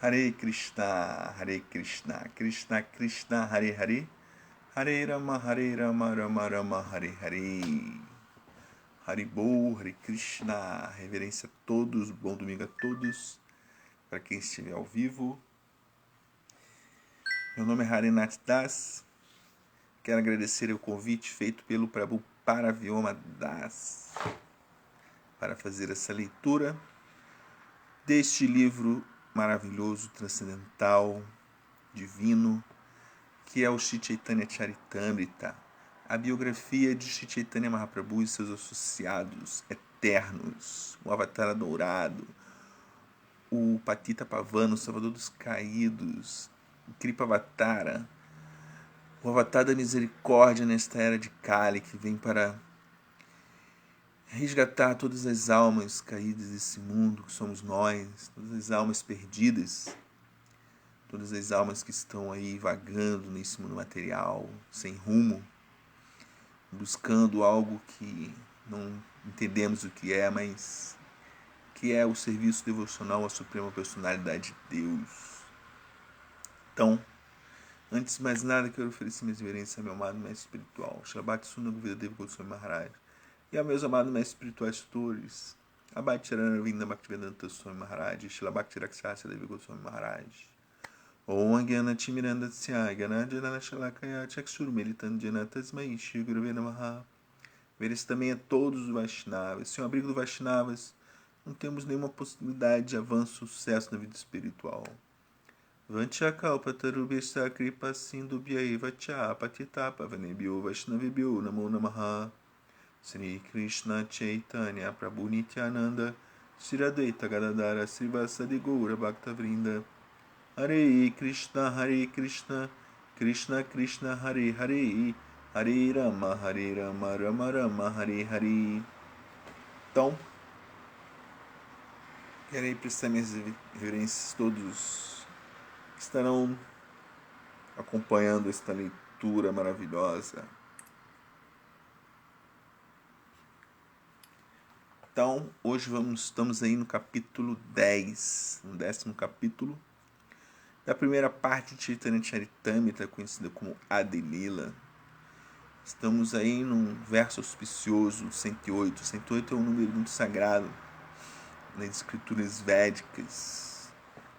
Hare Krishna, Krishna Krishna, Hare Hare, Hare Rama, Rama Rama, Hare Hare. Haribol, Hare Krishna, reverência a todos, bom domingo a todos, para quem estiver ao vivo. Meu nome é Harinath Das, quero agradecer o convite feito pelo Prabhu Paravyoma Das para fazer essa leitura deste livro maravilhoso, transcendental, divino, que é o Shri Chaitanya Charitamrita, a biografia de Shri Chaitanya Mahaprabhu e seus associados eternos, o Avatar dourado, o Patita Pavana, o Salvador dos Caídos, o Kripavatara, o Avatar da Misericórdia nesta era de Kali, que vem para resgatar todas as almas caídas desse mundo que somos nós, todas as almas perdidas, todas as almas que estão aí vagando nesse mundo material, sem rumo, buscando algo que não entendemos o que é, mas que é o serviço devocional à Suprema Personalidade de Deus. Então, antes de mais nada, quero oferecer minhas reverências ao meu amado Mestre Espiritual, Srila Bhaktivinoda Gurudev Goswami Maharaj, e aos meus amados Mestres Espirituais tutores, Abate Charanavinda Bhaktivedanta Swami Maharaj, Srila Bhakti Rakshasa Devi Goswami Maharaj, Om Agyana Timirandatsya Gyana Janana Shalakaya Chakshur Melitandjana Tasmai Shri Gurave Namaha. Ver-se também a todos os Vaishnavas. Sem o abrigo dos Vaishnavas, não temos nenhuma possibilidade de avanço ou sucesso na vida espiritual. Vanchakalpatarubhya kripa sindubhyaiva cha patita pavanebhyo vaishnavibhyo namo namaha. Sri Krishna Chaitanya Prabhu Nityananda Sri Advaita Gadadara Srivasadi Gaura Bhaktavrinda. Hare Krishna, Krishna Krishna, Hare Hare, Hare Rama, Rama Rama, Hare Hare. Então, quero aí prestar minhas reverências a todos que estarão acompanhando esta leitura maravilhosa. Então, hoje estamos aí no capítulo 10, no 10º capítulo da primeira parte de Chaitanya Charitamrita, conhecida como Adilila. Estamos aí num verso auspicioso, 108. 108 é um número muito sagrado nas escrituras védicas.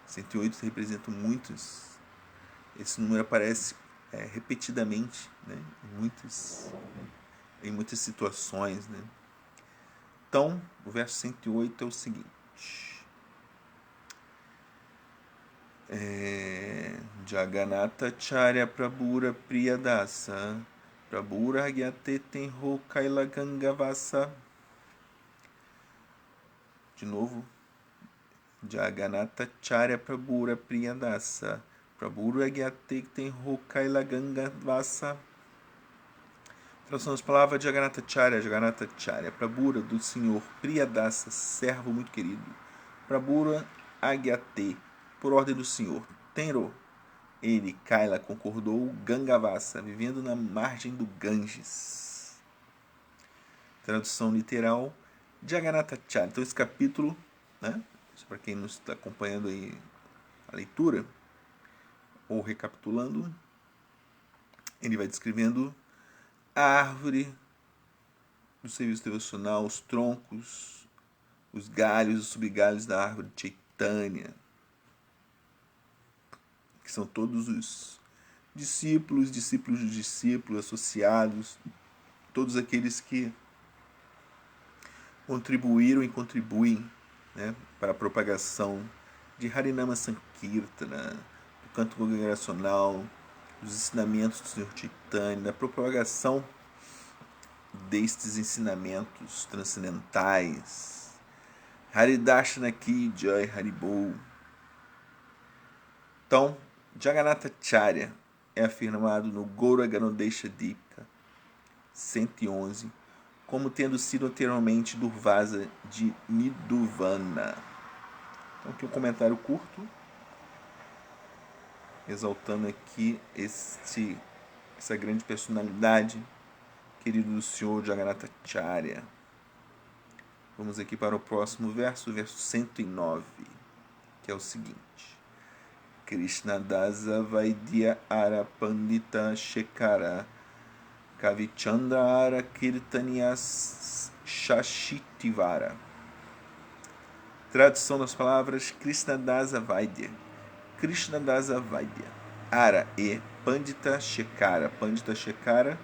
108 representa muitos. Esse número aparece repetidamente, né, em muitas situações, né? Então, o verso 108 é o seguinte: Jagannatha Charya Prabhura Priyadasa Prabhura Agyate Tenho Kaila Gangavasa. De novo. Jagannatha Charya Prabhura Priyadasa Prabhura Agyate Tenho Kaila Gangavasa. Tradução das palavras: Jagannatha Charya, Prabhura do Senhor, Priyadasa, servo muito querido, Prabhura Agyate, por ordem do Senhor, Tenro, ele, Kaila, concordou, Gangavasa, vivendo na margem do Ganges. Tradução literal: Jagannatha Charya. Então esse capítulo, né, para quem não está acompanhando aí a leitura, ou recapitulando, ele vai descrevendo a árvore do serviço devocional, os troncos, os galhos, os subgalhos da árvore de Chaitanya, que são todos os discípulos dos discípulos, associados, todos aqueles que contribuíram e contribuem, né, para a propagação de Harinama Sankirtana, do canto congregacional, dos ensinamentos do Senhor Chaitanya, da propagação destes ensinamentos transcendentais. Haridashana Ki Jai Haribol. Então, Jagannatha Charya é afirmado no Gaura Ganodesha Dipika 111 como tendo sido anteriormente Durvasa de Niduvana. Então, aqui um comentário curto, exaltando aqui essa grande personalidade, querido do Senhor Jagannatha Charya. Vamos aqui para o próximo verso, o verso 109, que é o seguinte: Krishnadasa Vaidya Ara Pandita Shekara Kavichandra Ara Kirtaniya Shashitivara. Tradução das palavras: Krishnadasa Vaidya, Krishnadasa Vaidya, Ara e Pandita Shekara, Pandita Shekara,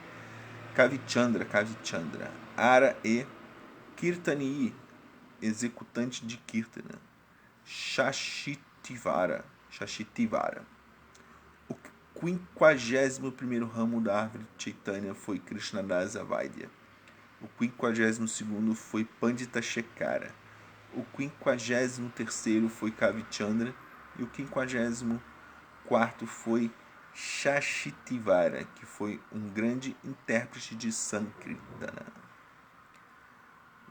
Kavichandra, Kavichandra, Ara e Kirtani, executante de Kirtana, Shashitivara, Shashitivara. O 51º ramo da árvore Chaitanya foi Krishnadasa Vaidya. O 52º foi Pandita Shekara. O 53º foi Kavichandra. E o 54º foi Shashitivara, que foi um grande intérprete de Sankirtana.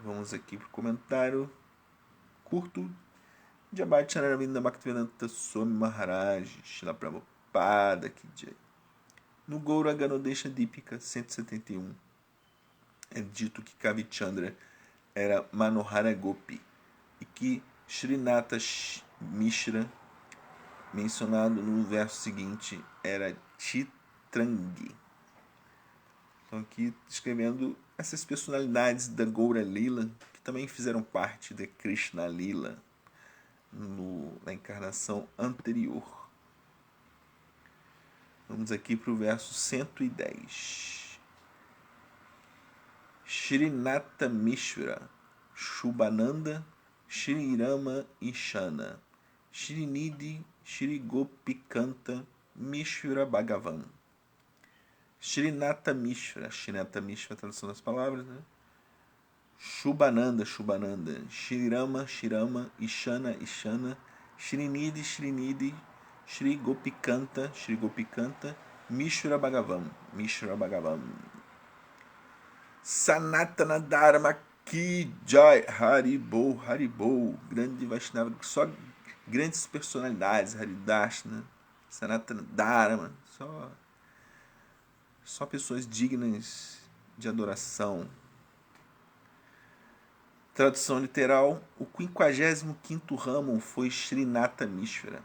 Vamos aqui para o comentário curto de Abhay Chanaravinda Bhaktivedanta Swami Maharaj, Srila Prabhupada Ki Jai. No Gaura Ganodesha Dípika 171, é dito que Kavichandra era Manohara Gopi e que Srinatha Mishra, mencionado no verso seguinte, era Chitrangi. Então aqui descrevendo essas personalidades da Gaura Lila, que também fizeram parte da Krishna Lila na encarnação anterior. Vamos aqui para o verso 110. Srinatha Mishra, Shubhananda, Shri Rama e Shana, Shrinidhi, Shri Gopikanta, Mishra Bhagavan. Srinatha Mishra, a tradução das palavras, né? Shubhananda, Shubhananda, Shri Rama, Shirama, Ishana, Ishana, Shrinidhi, Shrinidhi, Shri Gopikanta, Mishra Bhagavan, Mishra Bhagavan. Sanatana Dharma Ki Jai, Haribol, Haribol, grande Vaishnava, só grandes personalidades, Haridashna, Sanatana Dharma, só pessoas dignas de adoração. Tradução literal: o 55º ramo foi Srinatha Mishra,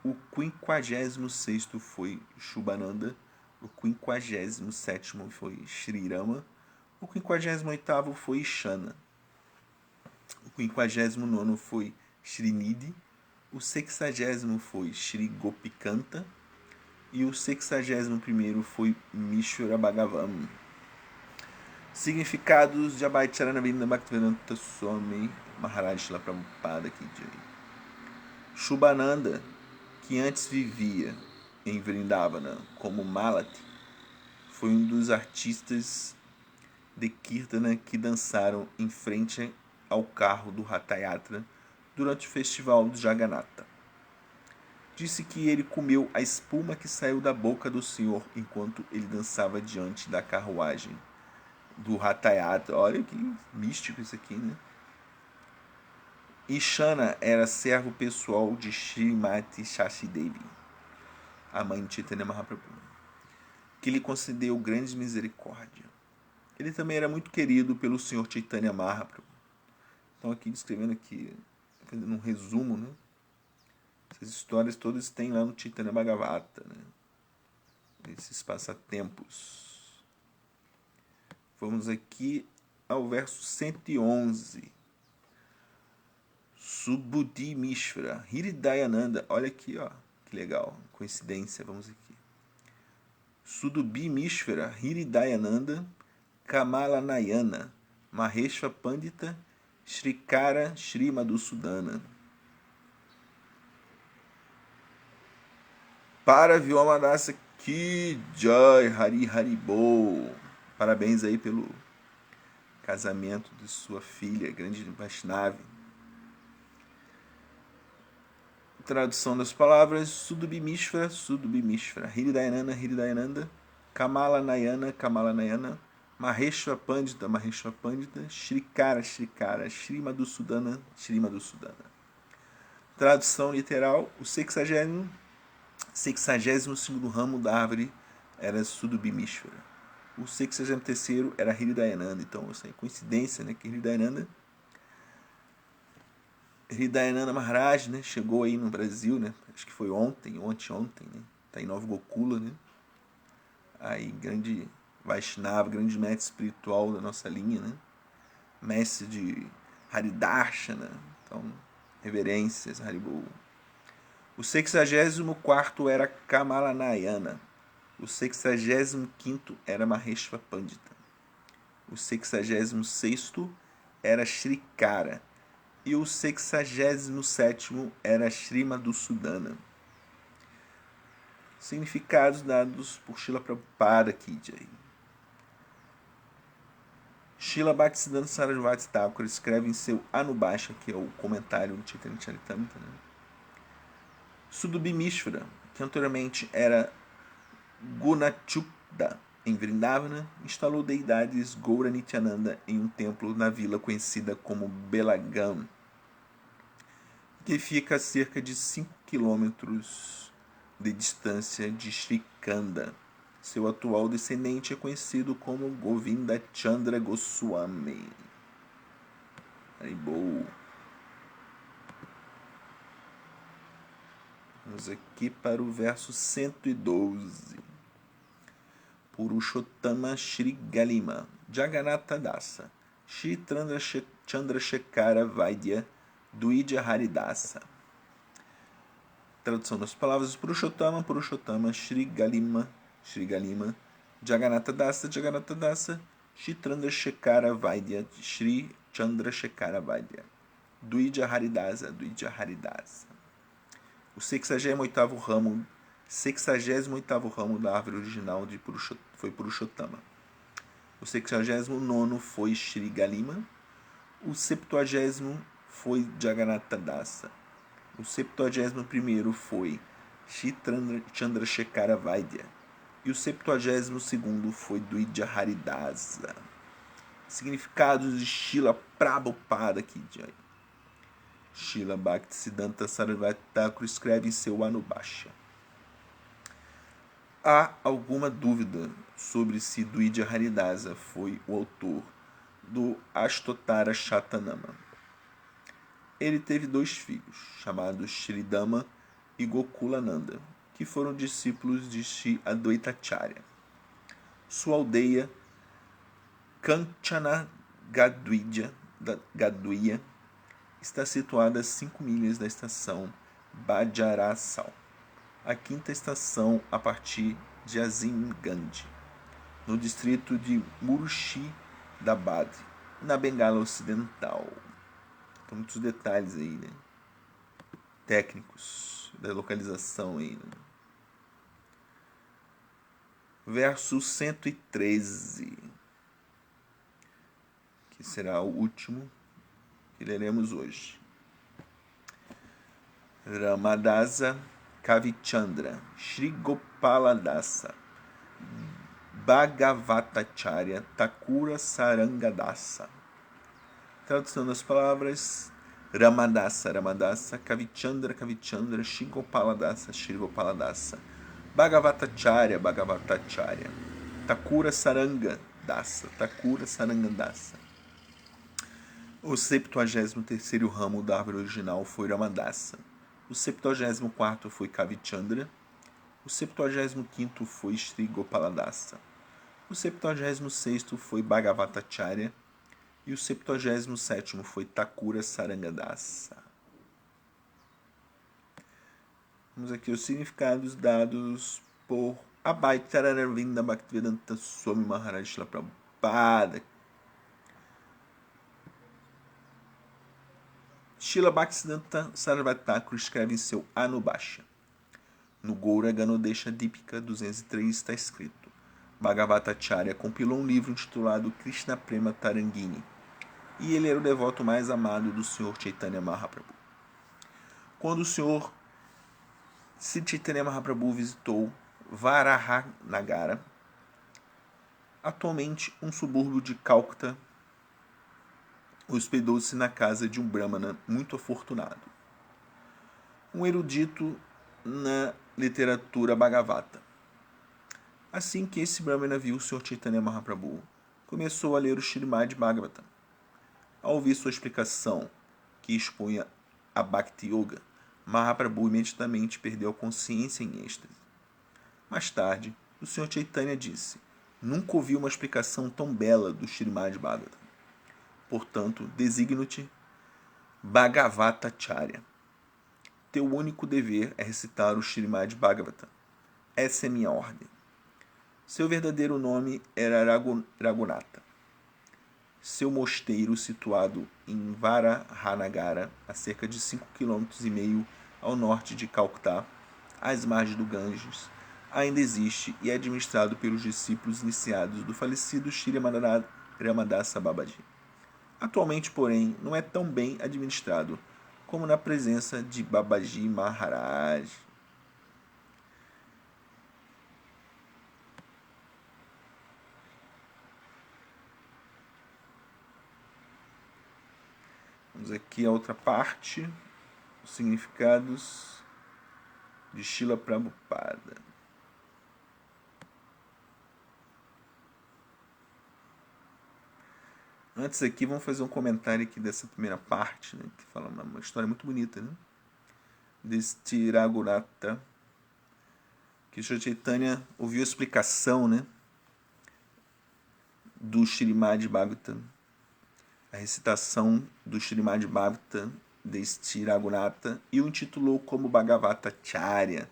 o 56º foi Shubhananda, o 57º foi Shri Rama, o 58º foi Ishana, o 59º foi Shrinidhi, o 60º foi Shri Gopikanta e o 61º foi Mishra Bhagavan. Significados de Abhay Chanaravinda Bhaktivedanta Swami Maharaj Srila Prabhupada Ki Jai. Shubhananda, que antes vivia em Vrindavana como Malati, foi um dos artistas de Kirtana que dançaram em frente ao carro do Ratha Yatra durante o festival do Jagannatha. Disse que ele comeu a espuma que saiu da boca do Senhor enquanto ele dançava diante da carruagem do Ratha Yatra. Olha que místico isso aqui, né? Ishana era servo pessoal de Srimati Shashi Devi, a mãe de Chaitanya Mahaprabhu, que lhe concedeu grande misericórdia. Ele também era muito querido pelo Senhor Chaitanya Mahaprabhu. Então aqui descrevendo aqui, fazendo um resumo, né? Essas histórias todas tem lá no Chaitanya Bhagavata, né? Esses passatempos. Vamos aqui ao verso 111. Subudhi Mishra, Hridayananda. Olha aqui, ó, que legal, coincidência, vamos aqui. Subudhi Mishra, Hridayananda, Kamala Nayana, Maheshwa Pandita, Srikara Shri Madhusudana. Para Vyomadasa Ki Jai, Hari Haribol. Parabéns aí pelo casamento de sua filha, grande Vaishnava. Tradução das palavras: Sudubhi Mishra, Hridayananda, Hridayananda, Kamala Nayana, Maheshwa Pandita, Srikara, Shri Madhusudana, Tradução literal: o 62º ramo da árvore era Sudubhi Mishra. O 63º era Hridayananda. Então, essa é coincidência, né? Que Hridayananda Hridayananda Maharaj, né, chegou aí no Brasil, né, acho que foi ontem, né, tá em Nova Gokula, né, aí grande Vaishnava, grande mestre espiritual da nossa linha, né, mestre de Haridarshana, então, reverências, Haribol. O 64º era Kamalanayana, o 65º era Maheshva Pandita, o 66º era Shrikara, e o 67º era Sri Madhusudana. Significados dados por Srila Prabhupada Kijai. Srila Bhaktisiddhanta Sarasvati Thakur escreve em seu Anubhasha, que é o comentário do Chaitanya Charitamrita, né? Sudubimishvara, que anteriormente era Gunachukda, em Vrindavana, instalou deidades Gaura Nityananda em um templo na vila conhecida como Belagam, que fica a cerca de 5 quilômetros de distância de Srikanda. Seu atual descendente é conhecido como Govinda Chandra Goswami. Haribol. Vamos aqui para o verso 112. Purushottama Shri Galima Jagannatha Dasa Shri Chandrasekhara Vaidya Duidya Haridasa. Tradução das palavras: Purushottama, Shri Galima, Jagannatha Dasa, Shri Chandrasekhara Vaidya, Shri Chandrasekhara Vaidya, Duidya Haridasa. O 68º ramo da árvore original foi Purushottama. O 69º foi Shri Galima. O 70º foi Jagannatha Dasa. O 71º foi Shri Chandrasekhara Vaidya. E o 72º foi Duidya Haridasa. Significados de Srila Prabhupada Kijai. Srila Bhaktisiddhanta Sarasvati Thakur escreve em seu Anubhasha. Há alguma dúvida sobre se Duidya Haridasa foi o autor do Ashtotara Shatanama. Ele teve 2 filhos, chamados Shridama e Gokulananda, que foram discípulos de Shri Advaitacharya. Sua aldeia, Kanchana Gadwiya, está situada a 5 milhas da estação Bajarassal, a 5ª estação a partir de Azimgandh, no distrito de Murshidabad, na Bengala Ocidental. Então, muitos detalhes aí, né? Técnicos da localização aí, né? Verso 113, que será o último que leremos hoje. Ramadasa Kavichandra Shri Gopaladasa Bhagavatacharya Thakura Sarangadasa. Tradução das palavras: Ramadasa, Kavichandra, Shri Gopaladasa, Bhagavatacharya, Thakura Sarangadasa. O 73º ramo da árvore original foi Ramadasa. O 74º foi Kavichandra. O 75º foi Shri Gopaladasa. O 76º foi Bhagavatacharya. E o 77º foi Thakura Sarangadasa. Vamos aqui os significados dados por Abhaitararavinda Bhaktivedanta Swami Maharaj Srila Prabhupada. Srila Bhaktisiddhanta Sarasvati Thakur escreve em seu Anubhasha. No Gaura Ganodesha Dipika 203 está escrito: Bhagavatacharya compilou um livro intitulado Krishna Prema Tarangini, e ele era o devoto mais amado do Sr. Chaitanya Mahaprabhu. Quando o Sr. Sri Chaitanya Mahaprabhu visitou Varahanagara, atualmente um subúrbio de Calcutta, hospedou-se na casa de um brahmana muito afortunado, um erudito na literatura Bhagavata. Assim que esse brahmana viu o Sr. Chaitanya Mahaprabhu, começou a ler o Srimad Bhagavatam. Ao ouvir sua explicação, que expunha a Bhakti Yoga, Mahaprabhu imediatamente perdeu a consciência em êxtase. Mais tarde, o Sr. Chaitanya disse: nunca ouvi uma explicação tão bela do Srimad Bhagavatam. Portanto, designo-te Bhagavatacharya. Teu único dever é recitar o Srimad Bhagavatam. Essa é minha ordem. Seu verdadeiro nome era Raghunatha. Seu mosteiro, situado em Varahanagara, a cerca de 5,5 km ao norte de Calcutá, às margens do Ganges, ainda existe e é administrado pelos discípulos iniciados do falecido Shri Ramadasa Babaji. Atualmente, porém, não é tão bem administrado como na presença de Babaji Maharaj. Vamos aqui a outra parte, os significados de Srila Prabhupada. Antes aqui, vamos fazer um comentário aqui dessa primeira parte, né, que fala uma história muito bonita, né? Deste Raghunatha, que o Sr. Chaitanya ouviu a explicação, né, do Srimad Bhagavatam, a recitação do Srimad Bhagavatam deste Raghunatha, e o intitulou como Bhagavatacharya.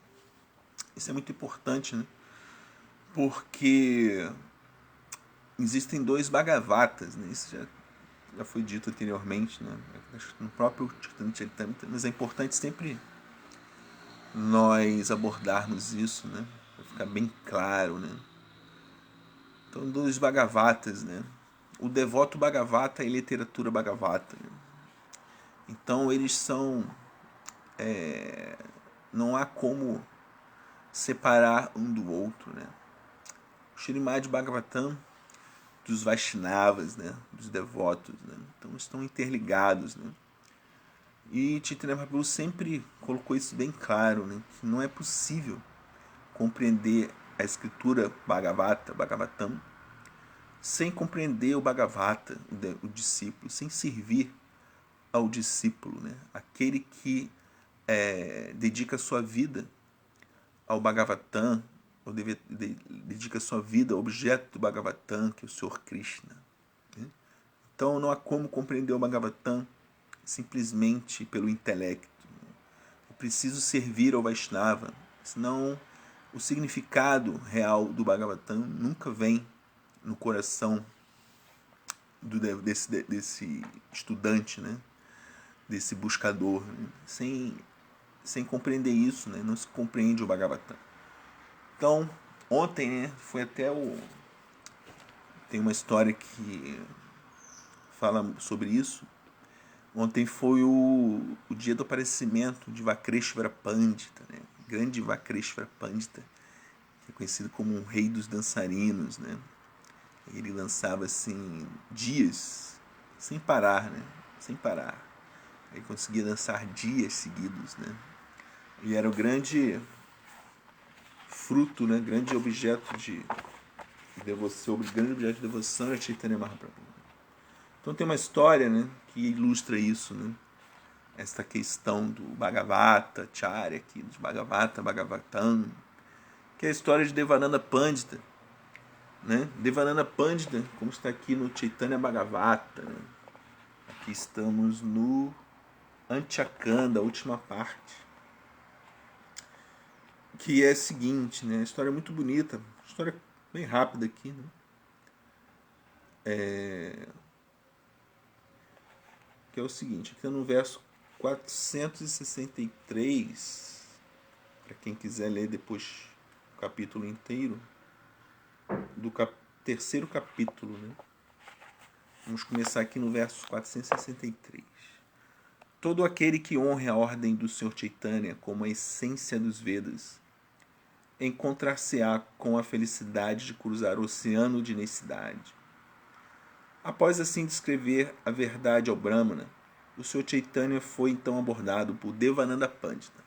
Isso é muito importante, né? Porque existem dois Bhagavatas, né? Isso já foi dito anteriormente, né? No próprio Chaitanya, mas é importante sempre nós abordarmos isso, né? Para ficar bem claro, né? Então, dois Bhagavatas, né? O devoto Bhagavata e a literatura Bhagavata, né? Então, eles são... não há como separar um do outro, né? O Srimad Bhagavatam dos Vaishnavas, né? Dos devotos, né? Então, estão interligados, né? E Chaitanya Mahaprabhu sempre colocou isso bem claro, né? Que não é possível compreender a escritura Bhagavatam, sem compreender o Bhagavata, o discípulo, sem servir ao discípulo, né? Aquele que dedica sua vida ao Bhagavatam, ou dedica sua vida ao objeto do Bhagavatam, que é o Senhor Krishna, né? Então não há como compreender o Bhagavatam simplesmente pelo intelecto. É preciso servir ao Vaishnava, senão o significado real do Bhagavatam nunca vem no coração desse estudante, né? Desse buscador, né? Sem compreender isso, né? Não se compreende o Bhagavatam. Então, ontem, né, foi até tem uma história que fala sobre isso. Ontem foi o dia do aparecimento de Vakreshvara Pandita, né? Grande Vakreshvara Pandita, que é conhecido como um rei dos dançarinos, né? Ele lançava assim dias sem parar, né? Sem parar. Ele conseguia dançar dias seguidos, né? E era o grande fruto, né? Grande objeto de devoção, grande objeto de devoção era Chaitanya Mahaprabhu. Então tem uma história, né, que ilustra isso, né? Esta questão do Bhagavata Charya aqui, dos Bhagavatam, que é a história de Devananda Pandita, né? Devananda Pandita, como está aqui no Chaitanya Bhagavata, né? Aqui estamos no Antyakanda, a última parte, que é a seguinte, né? A história é muito bonita, história bem rápida aqui, né? Que é o seguinte, aqui no verso 463, para quem quiser ler depois o capítulo inteiro, do terceiro capítulo, né? Vamos começar aqui no verso 463. Todo aquele que honre a ordem do Sr. Chaitanya como a essência dos Vedas, encontrar-se-á com a felicidade de cruzar o oceano de necessidade. Após assim descrever a verdade ao Brahmana, o Sr. Chaitanya foi então abordado por Devananda Pandita.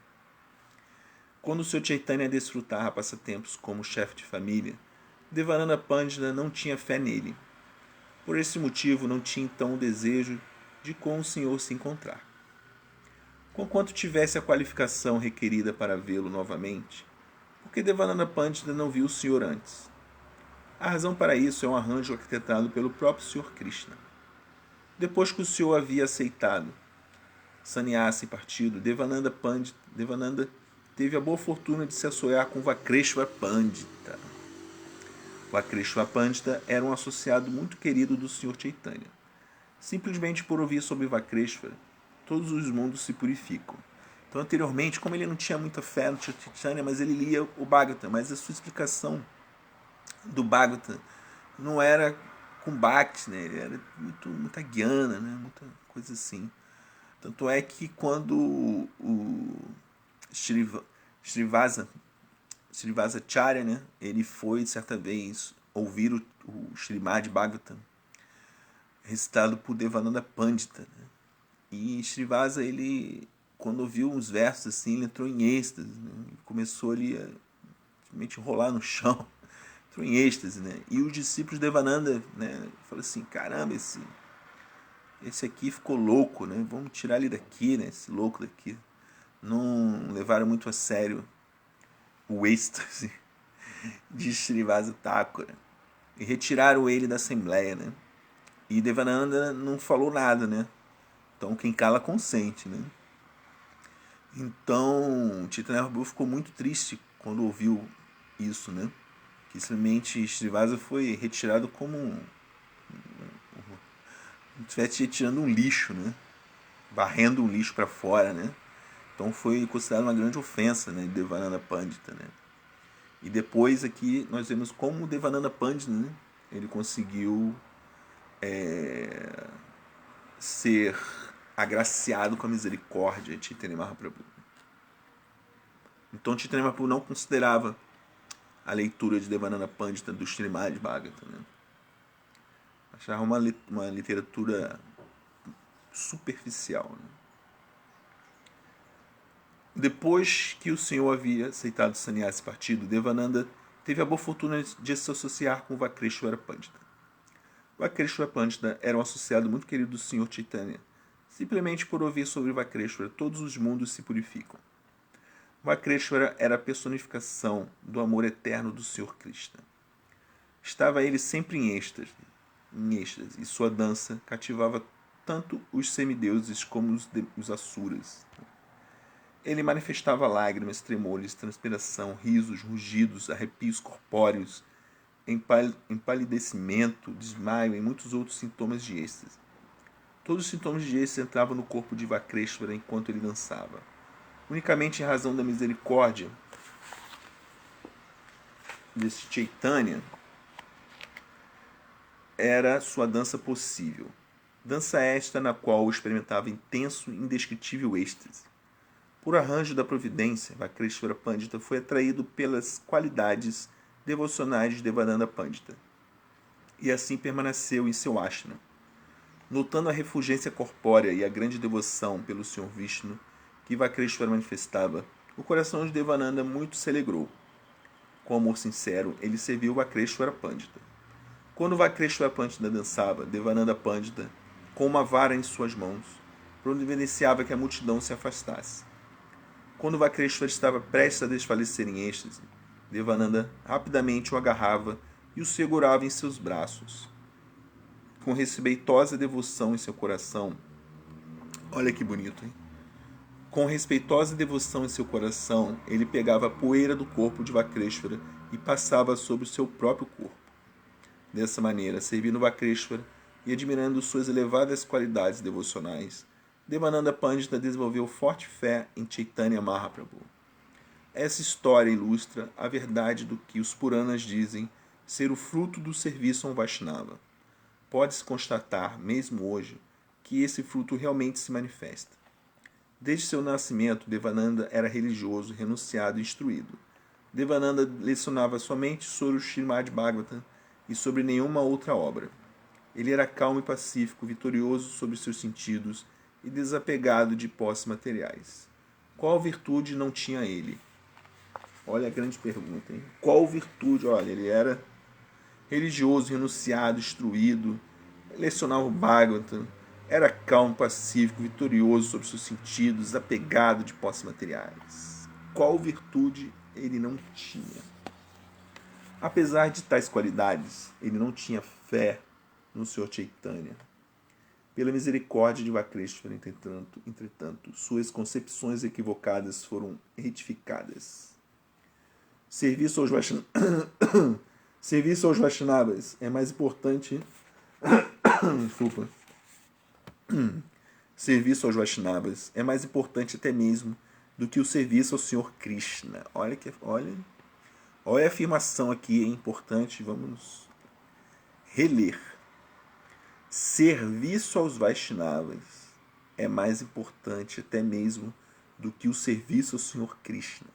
Quando o Sr. Chaitanya desfrutava passatempos como chefe de família, Devananda Pandita não tinha fé nele. Por esse motivo, não tinha então o desejo de com o Senhor se encontrar. conquanto tivesse a qualificação requerida para vê-lo novamente, porque Devananda Pandita não viu o Senhor antes. A razão para isso é um arranjo arquitetado pelo próprio Senhor Krishna. Depois que o Senhor havia aceitado sannyasa e partido, Devananda teve a boa fortuna de se associar com Vakreshwara Pandita. Vakreshwara Pandita era um associado muito querido do Senhor Chaitanya. Simplesmente por ouvir sobre Vakreshwara, todos os mundos se purificam. Então, anteriormente, como ele não tinha muita fé no Chaitanya, mas ele lia o Bhagavatam, mas a sua explicação do Bhagavatam não era com Bhakti, né? Ele era muita guiana, né? Muita coisa assim. Tanto é que quando o Srivasacharya, né? Ele foi, certa vez, ouvir o Srimad Bhagavatam recitado por Devananda Pandita, né? E Srivasa, ele, quando ouviu uns versos assim, ele entrou em êxtase, né? Começou ali a simplesmente rolar no chão, entrou em êxtase, né? E os discípulos de Devananda, né, falaram assim: caramba, esse aqui ficou louco, né? Vamos tirar ele daqui, né? Esse louco daqui. Não levaram muito a sério o êxtase de Srivasa Thakura e retiraram ele da assembleia, né? E Devananda não falou nada, né? Então quem cala consente, né? Então Chaitanya Mahaprabhu ficou muito triste quando ouviu isso, né? Que simplesmente Srivasa foi retirado como estivesse retirando um lixo, né? Varrendo um lixo para fora, né? Então foi considerado uma grande ofensa, né, de Devananda Pandita, né? E depois aqui nós vemos como Devananda Pandita, né, ele conseguiu ser agraciado com a misericórdia de Chaitanya Mahaprabhu. Então Chaitanya Mahaprabhu não considerava a leitura de Devananda Pandita do Srimad Bhagavatam, né? Achava uma literatura superficial, né? Depois que o Senhor havia aceitado o sannyasa partido, Devananda teve a boa fortuna de se associar com Vakreshwara Pandita. Vakreshwara Pandita era um associado muito querido do Senhor Chaitanya. Simplesmente por ouvir sobre Vakreshwara, todos os mundos se purificam. Vakreshwara era a personificação do amor eterno do Senhor Krishna. Estava ele sempre em êxtase, e sua dança cativava tanto os semideuses como os asuras. Ele manifestava lágrimas, tremores, transpiração, risos, rugidos, arrepios corpóreos, empalidecimento, desmaio e muitos outros sintomas de êxtase. Todos os sintomas de êxtase entravam no corpo de Vakreshwara enquanto ele dançava. Unicamente em razão da misericórdia desse Chaitanya era sua dança possível. Dança esta na qual experimentava intenso e indescritível êxtase. Por arranjo da providência, Vakreshwara Pandita foi atraído pelas qualidades devocionais de Devananda Pandita, e assim permaneceu em seu ashram. Notando a refulgência corpórea e a grande devoção pelo Senhor Vishnu que Vakreshwara manifestava, o coração de Devananda muito se alegrou. Com amor sincero, ele serviu Vakreshwara Pandita. Quando Vakreshwara Pandita dançava, Devananda Pandita, com uma vara em suas mãos, providenciava que a multidão se afastasse. Quando Vakreshwara estava prestes a desfalecer em êxtase, Devananda rapidamente o agarrava e o segurava em seus braços. Com respeitosa devoção em seu coração, olha que bonito, hein? Com respeitosa devoção em seu coração, ele pegava a poeira do corpo de Vakreshwara e passava sobre o seu próprio corpo. Dessa maneira, servindo Vakreshwara e admirando suas elevadas qualidades devocionais, Devananda Pandita desenvolveu forte fé em Chaitanya Mahaprabhu. Essa história ilustra a verdade do que os Puranas dizem ser o fruto do serviço a um Vaishnava. Pode-se constatar, mesmo hoje, que esse fruto realmente se manifesta. Desde seu nascimento, Devananda era religioso, renunciado e instruído. Devananda lecionava somente sobre o Srimad Bhagavatam e sobre nenhuma outra obra. Ele era calmo e pacífico, vitorioso sobre seus sentidos e desapegado de posses materiais. Qual virtude não tinha ele? Olha a grande pergunta, hein? Qual virtude? Olha, ele era religioso, renunciado, instruído, lecionava o Bhagavatam, Era calmo, pacífico, vitorioso sobre seus sentidos, apegado de posses materiais. Qual virtude ele não tinha? Apesar de tais qualidades, ele não tinha fé no Senhor Chaitanya. Pela misericórdia de Vakreshwara, entretanto, suas concepções equivocadas foram retificadas. Serviço aos Serviço aos Vaishnavas é mais importante. Desculpa. Serviço aos Vaishnavas é mais importante até mesmo do que o serviço ao Senhor Krishna. Olha a afirmação aqui, é importante, vamos reler. Serviço aos Vaishnavas é mais importante até mesmo do que o serviço ao Senhor Krishna.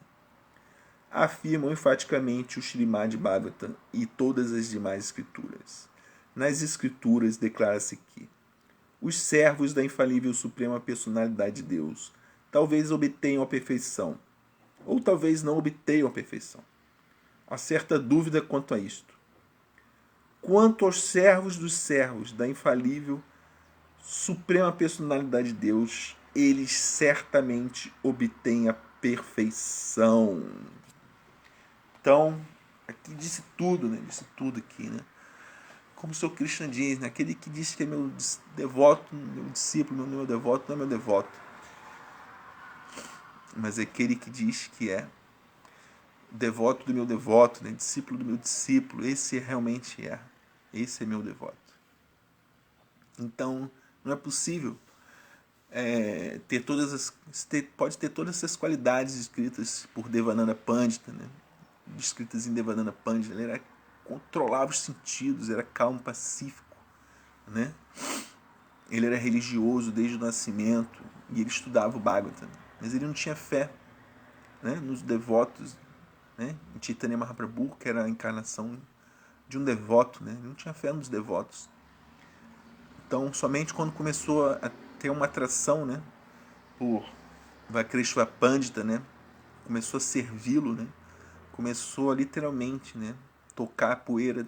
Afirmam enfaticamente o Srimad Bhagavatam e todas as demais escrituras. Nas escrituras declara-se que os servos da infalível Suprema Personalidade de Deus talvez obtenham a perfeição, ou talvez não obtenham a perfeição. Há certa dúvida quanto a isto. Quanto aos servos da infalível Suprema Personalidade de Deus, eles certamente obtêm a perfeição. Então, aqui disse tudo, né? Disse tudo aqui, né? Como o Sr. Krishna diz, né? Aquele que diz que é meu devoto, meu discípulo, meu devoto, não é meu devoto. Mas é aquele que diz que é devoto do meu devoto, né? Discípulo do meu discípulo, esse realmente é. Esse é meu devoto. Então, não é possível pode ter todas essas qualidades escritas por Devananda Pandita, né? Descritas em Devananda Pandita. Ele controlava os sentidos, era calmo, pacífico, né? Ele era religioso desde o nascimento e ele estudava o Bhagavatam, mas ele não tinha fé, né, nos devotos, né? Em Chaitanya Mahaprabhu, que era a encarnação de um devoto, né? Ele não tinha fé nos devotos. Então, somente quando começou a ter uma atração, né, por Vakreshwara Pandita, né, começou a servi-lo, né, começou a literalmente, né, tocar a poeira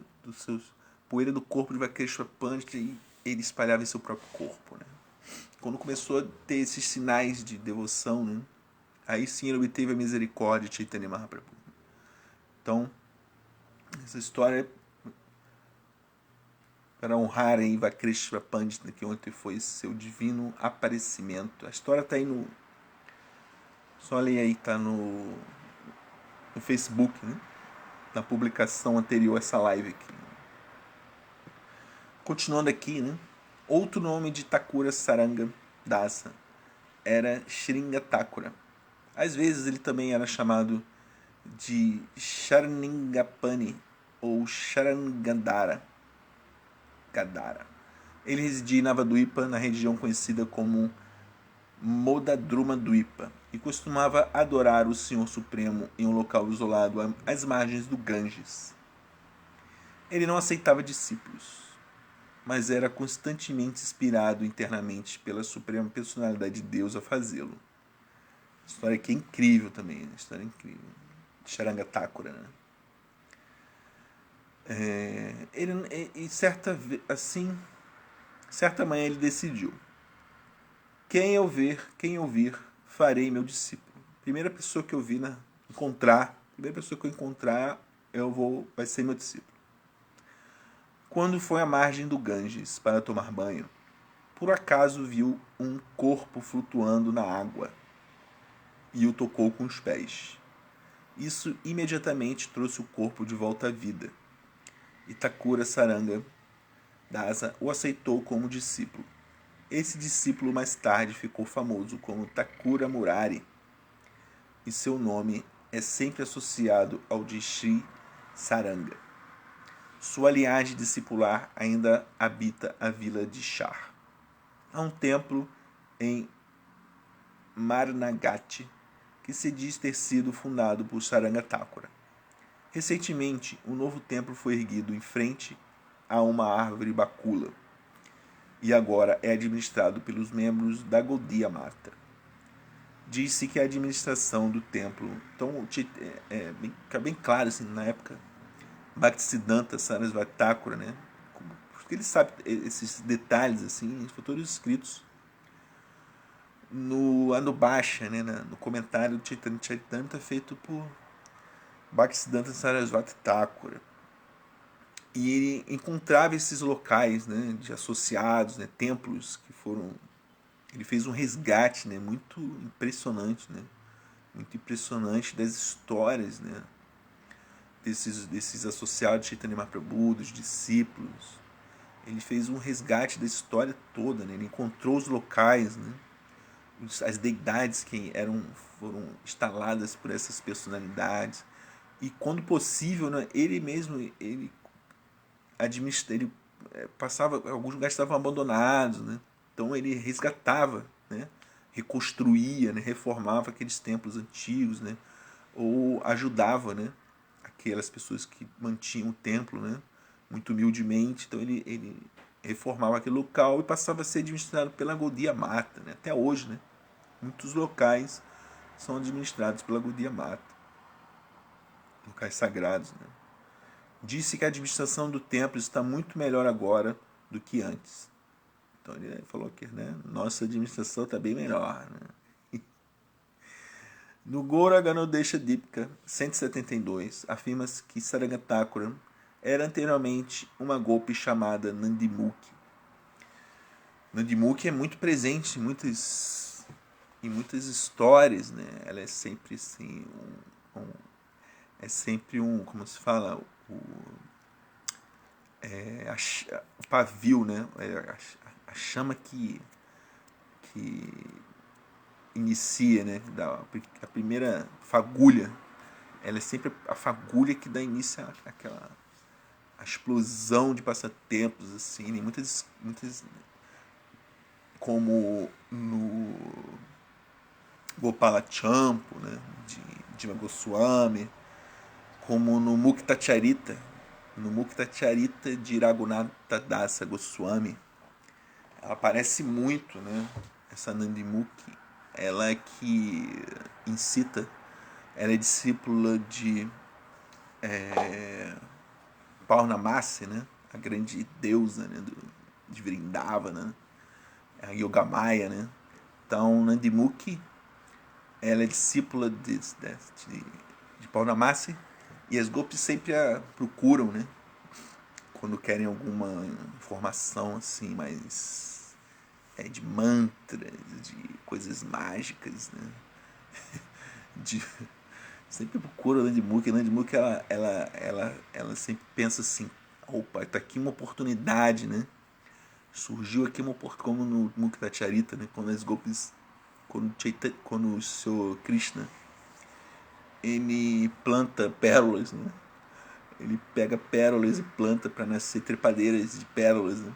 do corpo de Vakreshwara Pandita e ele espalhava em seu próprio corpo, né. Quando começou a ter esses sinais de devoção, né, aí sim ele obteve a misericórdia de Chaitanya Mahaprabhu. Então, essa história para honrar aí Vakreshwara Pandita, que ontem foi seu divino aparecimento. A história está aí no... Só ler aí, está no Facebook, né? Na publicação anterior a essa live aqui. Continuando aqui, né? Outro nome de Thakura Saranga Dasa era Shringa Thakura. Às vezes ele também era chamado de Sharaningapani ou Sharangadara. Ele residia em Navadvipa, na região conhecida como Modadruma Dwipa, e costumava adorar o Senhor Supremo em um local isolado às margens do Ganges. Ele não aceitava discípulos, mas era constantemente inspirado internamente pela Suprema Personalidade de Deus a fazê-lo. A história aqui é incrível também, né? História incrível. Charanga Thakura, né? Certa manhã ele decidiu: quem ouvir, farei meu discípulo. Primeira pessoa que eu encontrar, vai ser meu discípulo. Quando foi à margem do Ganges para tomar banho, por acaso viu um corpo flutuando na água e o tocou com os pés. Isso imediatamente trouxe o corpo de volta à vida. E Thakura Saranga Dasa o aceitou como discípulo. Esse discípulo mais tarde ficou famoso como Thakura Murari, e seu nome é sempre associado ao de Sri Saranga. Sua linhagem discipular ainda habita a vila de Char. Há um templo em Marnagati que se diz ter sido fundado por Saranga Thakura. Recentemente, um novo templo foi erguido em frente a uma árvore bacula e agora é administrado pelos membros da Gaudiya Mata. Diz-se que a administração do templo, então fica bem claro assim, na época Bhaktisiddhanta Sarasvati Thakura, né, porque ele sabe esses detalhes, assim, foram todos escritos no Anubhasha, né, no comentário do Chaitanya Charitamrita feito por Bhaktisiddhanta Sarasvati Thakura. E ele encontrava esses locais, né, de associados, né, templos que foram... Ele fez um resgate, né, muito impressionante, né, muito impressionante das histórias, né, desses associados de Chaitanya Mahaprabhu, dos discípulos. Ele fez um resgate da história toda, né, ele encontrou os locais, né, as deidades que foram instaladas por essas personalidades. E quando possível, né, ele mesmo ele passava, alguns lugares estavam abandonados, né? Então ele resgatava, né? Reconstruía, né? Reformava aqueles templos antigos, né? Ou ajudava, né? Aquelas pessoas que mantinham o templo, né? Muito humildemente. Então ele reformava aquele local e passava a ser administrado pela Gaudiya Mata, né? Até hoje, né? Muitos locais são administrados pela Gaudiya Mata, locais sagrados, né? Disse que a administração do templo está muito melhor agora do que antes. Então ele falou que, né, nossa administração está bem melhor. Né? No Gaura Ganodesha Dipika 172, afirma-se que Sarasvati era anteriormente uma golpe chamada Nandimukhi. Nandimukhi é muito presente em muitas histórias, né? Ela é sempre assim, como se fala, o pavio, né? A chama que inicia, né? A primeira fagulha, ela é sempre a fagulha que dá início àquela a explosão de passatempos, assim, né? Muitas, como no Gopala Champu, né? De Dima Goswami, como no Mukta Charita de Raghunatha Dasa Goswami. Ela aparece muito, né? Essa Nandimukhi, ela é que incita, ela é discípula de Purnamasi, né? A grande deusa, né? De Vrindavana, né? A Yogamaya, né? Então Nandimukhi, ela é discípula de Purnamasi, e as gopis sempre a procuram, né? Quando querem alguma informação assim, mais de mantras, de coisas mágicas, né? Sempre procura a Nandimukhi. A Nandimukhi, ela sempre pensa assim, opa, tá aqui uma oportunidade, né? Surgiu aqui uma oportunidade, como no Mukta Charita, né? Quando as gopis, quando o Senhor Krishna, ele planta pérolas, né? Ele pega pérolas e planta para nascer trepadeiras de pérolas, né?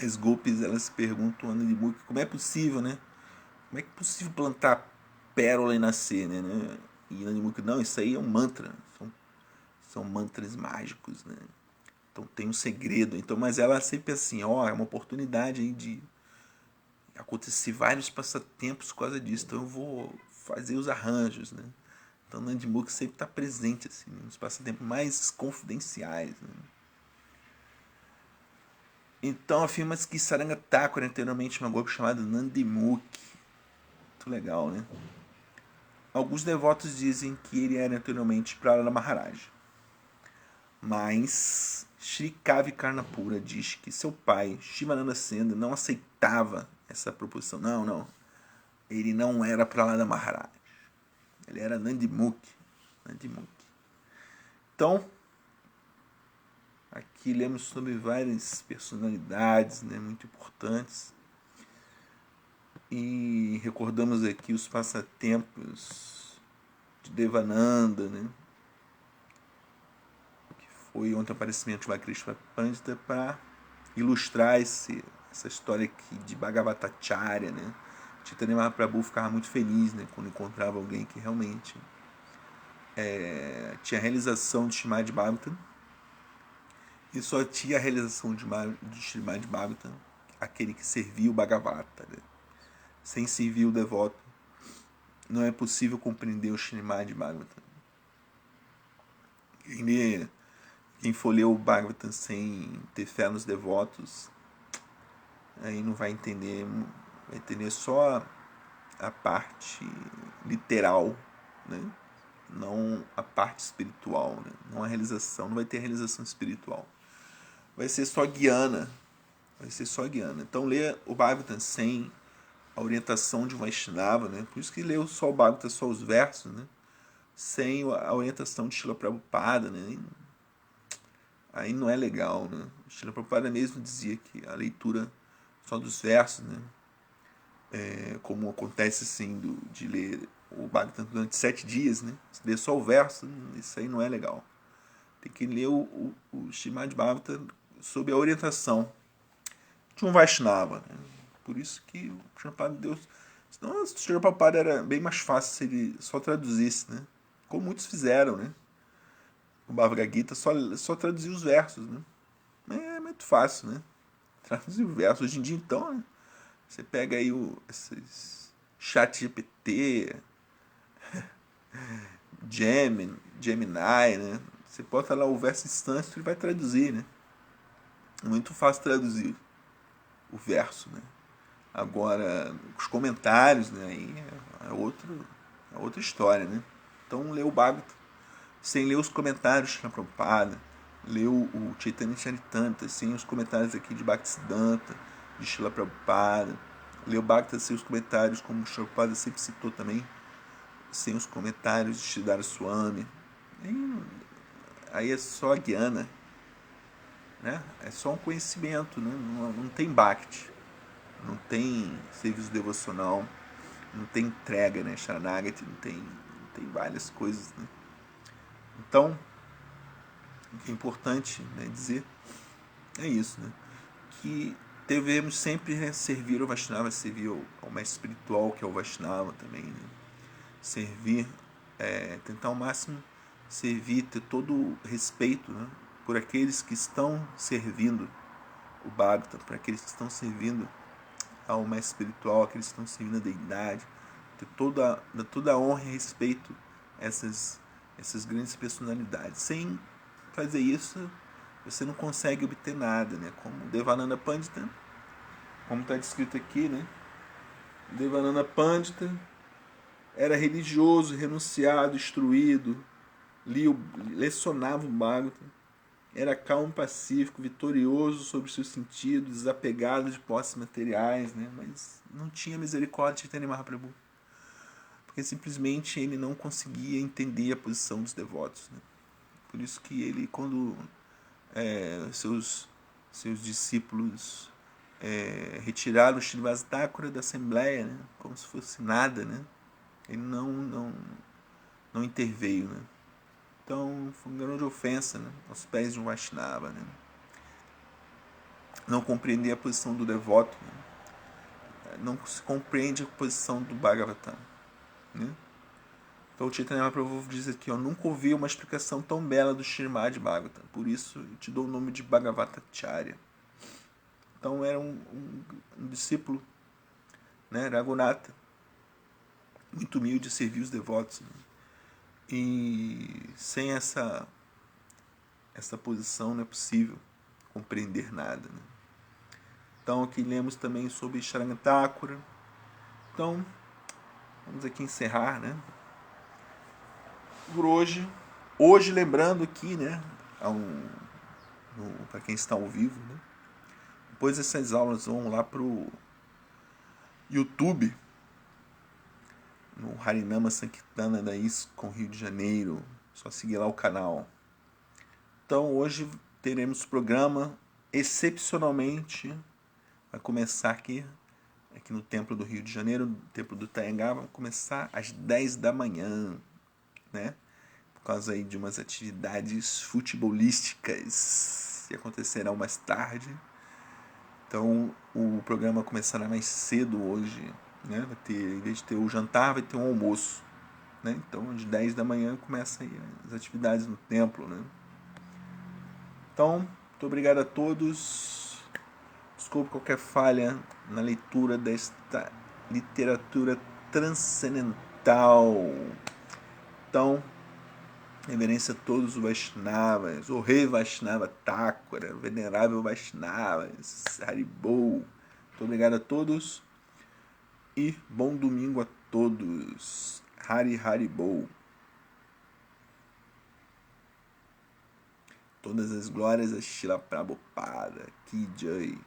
As gopis, elas perguntam a Nandimukhi como é possível, né? Como é que é possível plantar pérola e nascer, né? E Nandimukhi, não, isso aí é um mantra. São mantras mágicos, né? Então tem um segredo. Então, mas ela sempre assim, é uma oportunidade aí de acontecer vários passatempos por causa disso. Então eu vou fazer os arranjos, né? Então Nandimukhi sempre está presente assim, nos passatempos mais confidenciais, né? Então afirma-se que Saranga Thakura anteriormente uma golpe chamada Nandimukhi. Muito legal, né? Alguns devotos dizem que ele era anteriormente Prahlada Maharaj. Mas Sri Kavi Karnapura diz que seu pai, Shivananda Senda, não aceitava essa proposição. Não. Ele não era Prahlada Maharaj. Ele era Nandimukhi. Então, aqui lemos sobre várias personalidades, né, muito importantes. E recordamos aqui os passatempos de Devananda, né? Que foi ontem o aparecimento de Vakrishna Pandita para ilustrar essa história aqui de Bhagavatacharya, né? Chaitanya Mahaprabhu ficava muito feliz, né, quando encontrava alguém que realmente tinha a realização de Srimad Bhagavatam, e só tinha a realização de Srimad Bhagavatam aquele que servia o Bhagavata, né? Sem servir o devoto, não é possível compreender o Srimad Bhagavatam. quem for ler o Bhagavatam sem ter fé nos devotos, aí não vai entender só a parte literal, né? Não a parte espiritual, né? Não a realização, não vai ter realização espiritual. Vai ser só guiana. Então lê o Bhagavatam sem a orientação de Vaishnava, né? Por isso que leu só o Bhagavatam, só os versos, né? Sem a orientação de Srila Prabhupada, né? Aí não é legal, né? Srila Prabhupada mesmo dizia que a leitura só dos versos, né? Como acontece assim de ler o Bhagavatam durante 7 dias, né? Se ler só o verso, isso aí não é legal. Tem que ler o Srimad Bhagavatam sob a orientação de um Vaishnava, né? Por isso que o Srila Prabhupada deu. Senão o Srila Prabhupada era bem mais fácil se ele só traduzisse, né? Como muitos fizeram, né? O Bhagavad Gita só traduzir os versos, né? É muito fácil, né? Traduzir o verso. Hoje em dia, então, né? Você pega aí esses chat GPT, Gemini, né? Você bota lá o verso instante e ele vai traduzir, né? É muito fácil traduzir o verso, né? Agora, os comentários, né? Aí é outra história, né? Então, lê o Bhagavatam sem ler os comentários da Prabhupada, lê o Chaitanya Charitamrita sem os comentários aqui de Bhaktisiddhanta, de Srila Prabhupada, lê o Bhagavatam sem os comentários, como o Srila Prabhupada sempre citou também, sem os comentários de Sridhara Swami. Aí é só a Gyana, né? É só um conhecimento, né? Não tem Bhakti, não tem serviço devocional, não tem entrega, né? Sharanagati, não tem várias coisas, né? Então, o que é importante, né, dizer é isso, né? Que devemos sempre, né, servir ao Vaishnava, servir ao mestre espiritual, que é o Vaishnava também, né? Servir, tentar ao máximo servir, ter todo o respeito, né, por aqueles que estão servindo o Bhagavatam, por aqueles que estão servindo ao mestre espiritual, aqueles que estão servindo a deidade, ter toda a honra e respeito a essas grandes personalidades. Sem fazer isso, você não consegue obter nada, né? Como Devananda Pandita, como está descrito aqui, né? Devananda Pandita era religioso, renunciado, instruído, lecionava o Bhagavatam, era calmo, pacífico, vitorioso sobre seus sentidos, desapegado de posses materiais, né? Mas não tinha misericórdia de Chaitanya Mahaprabhu, porque simplesmente ele não conseguia entender a posição dos devotos, né? Por isso que ele, quando seus discípulos retiraram o Srinivasa Thakura da Assembleia, né, como se fosse nada, né, ele não interveio, né. Então foi uma grande ofensa, né, aos pés de um Vaishnava, né. Não compreender a posição do devoto, né, não se compreende a posição do Bhagavatam, né. Então o Chaitanya Mahaprabhu diz aqui, nunca ouvi uma explicação tão bela do Srimad Bhagavatam, por isso eu te dou o nome de Bhagavatacharya. Então era um discípulo, né, Raghunatha, muito humilde, servir os devotos, né? E sem essa posição não é possível compreender nada, né? Então aqui lemos também sobre Sharangatakura. Então vamos aqui encerrar, né, por hoje. Hoje, lembrando aqui, né, para quem está ao vivo, né, depois essas aulas vão lá pro YouTube, no Harinama Sankirtana da ISKCON Rio de Janeiro. Só seguir lá o canal. Então hoje teremos programa, excepcionalmente, vai começar aqui no Templo do Rio de Janeiro, no Templo do Tayangá, vai começar às 10 da manhã, né? Por causa aí de umas atividades futebolísticas que acontecerão mais tarde. Então o programa começará mais cedo hoje, né? Vai ter, em vez de ter o jantar, vai ter um almoço, né? Então às 10 da manhã começam aí as atividades no templo, né? Então, muito obrigado a todos. Desculpe qualquer falha na leitura desta literatura transcendental. Então, Reverência a todos os Vaishnavas, o rei Vaishnava Thakura, o venerável Vaishnavas, Haribol. Muito obrigado a todos e bom domingo a todos. Haribol. Todas as glórias a Srila Prabhupada. Ki Jai.